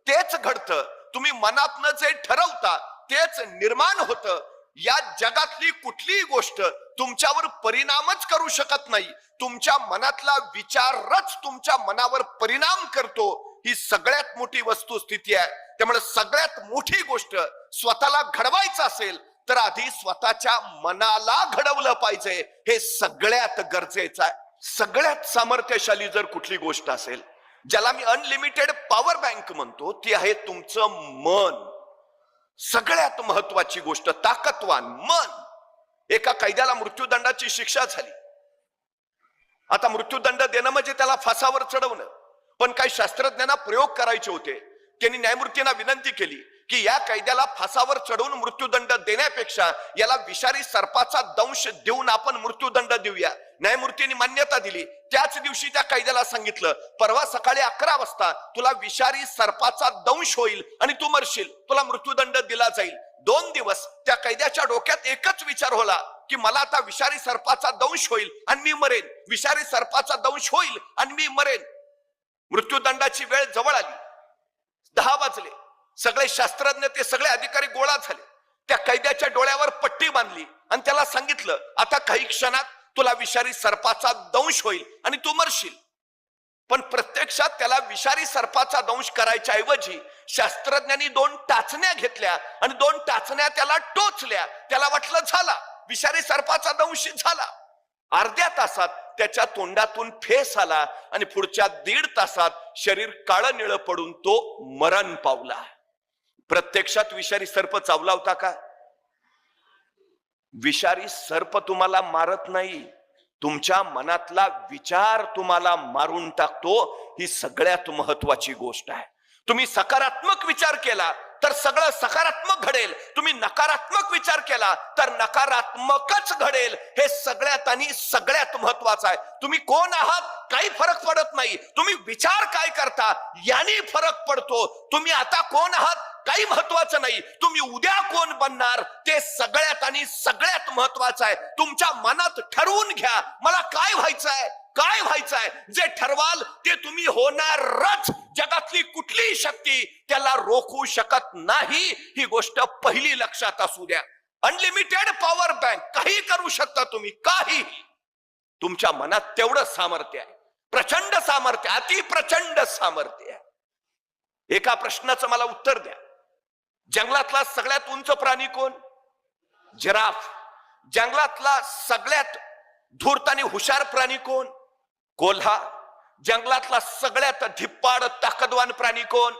तेच घडतं. तुम्ही मनातनं जे ठरवता तेच निर्माण होतं. या जगातली कुठलीही गोष्ट तुमच्यावर परिणामच करू शकत नाही. तुमच्या मनातला विचारच तुमच्या मनावर परिणाम करतो. ही सगळ्यात मोठी वस्तुस्थिती आहे. त्यामुळे सगळ्यात मोठी गोष्ट स्वतःला घडवायचं असेल तर आधी स्वतःच्या मनाला घडवलं पाहिजे. हे सगळ्यात गरजेचं आहे. सगळ्यात सामर्थ्यशाली जर कुठली गोष्ट असेल, ज्याला मी अनलिमिटेड पॉवर बँक म्हणतो, ती आहे तुमचं मन. सगळ्यात महत्वाची गोष्ट, ताकदवान मन. एका कैद्याला मृत्यूदंडाची शिक्षा झाली. आता मृत्यूदंड देणं म्हणजे त्याला फासावर चढवणं. पण काही शास्त्रज्ञांना प्रयोग करायचे होते. त्यांनी न्यायमूर्तींना विनंती केली की या कैद्याला फासावर चढवून मृत्यूदंड देण्यापेक्षा याला विषारी सर्पाचा दंश देऊन आपण मृत्यूदंड देऊया. न्यायमूर्तींनी मान्यता दिली. त्याच दिवशी त्या कैद्याला सांगितलं, परवा सकाळी 11 वाजता तुला विषारी सर्पाचा दंश होईल आणि तू मरशील, तुला मृत्यूदंड दिला जाईल. 2 दिवस त्या कैद्याच्या डोक्यात एकच विचार होला की मला आता विषारी सर्पाचा दंश होईल आणि मी मरेन, विषारी सर्पाचा दंश होईल आणि मी मरेन. मृत्यूदंडाची वेळ जवळ आली. 10 वाजले. सगळे शास्त्रज्ञ, ते सगळे अधिकारी गोळा झाले. त्या कैद्याच्या डोळ्यावर पट्टी बांधली आणि त्याला सांगितलं, आता काही क्षणात तुला विषारी सर्पाचा दंश होईल आणि तू मरशील. पण प्रत्यक्षात त्याला विषारी सर्पाचा दंश करायच्या ऐवजी शास्त्रज्ञांनी 2 टाचण्या घेतल्या आणि 2 टाचण्या त्याला टोचल्या. त्याला वाटलं झाला, विषारी सर्पाचा दंश झाला. अर्ध्या तासात त्याच्या तोंडातून फेस आला आणि पुढच्या 1.5 तासात शरीर काळं निळं पडून तो मरण पावला. प्रत्यक्षात विषारी सर्प चावला होता का? विषारी सर्प तुम्हाला मारत नाही, तुमच्या मनातला विचार तुम्हाला मारून टाकतो. ही सगळ्यात महत्वाची गोष्ट आहे. तुम्ही सकारात्मक विचार केला तर सगळं सकारात्मक घडेल. तुम्ही नकारात्मक विचार केला तर नकारात्मकच घडेल. हे सगळ्यात आणि सगळ्यात महत्वाचं आहे. तुम्ही कोण आहात काही फरक पडत नाही, तुम्ही विचार काय करता याने फरक पडतो. तुम्ही आता कोण आहात काही महत्वाचं नाही, तुम्ही उद्या कोण बनणार ते सगळ्यात आणि सगळ्यात महत्वाचं आहे. तुमच्या मनात ठरवून घ्या, मला काय व्हायचंय, काय व्हायचंय. जे ठरवाल ते तुम्ही होणारच. जगातली कुठलीही शक्ती त्याला रोखू शकत नाही. ही गोष्ट पहिली लक्षात असू द्या. अनलिमिटेड पॉवर बँक, काही करू शकता तुम्ही, काही. तुमच्या मनात तेवढं सामर्थ्य आहे, प्रचंड सामर्थ्य, अति प्रचंड सामर्थ्य आहे. एका प्रश्नाचं मला उत्तर द्या. जंगलातला सगळ्यात उंच प्राणी कोण? जिराफ. जंगलातला सगळ्यात धूर्त आणि हुशार प्राणी कोण? कोल्हा. जंगलातला सगळ्यात धिप्पाड ताकदवान प्राणी कोण?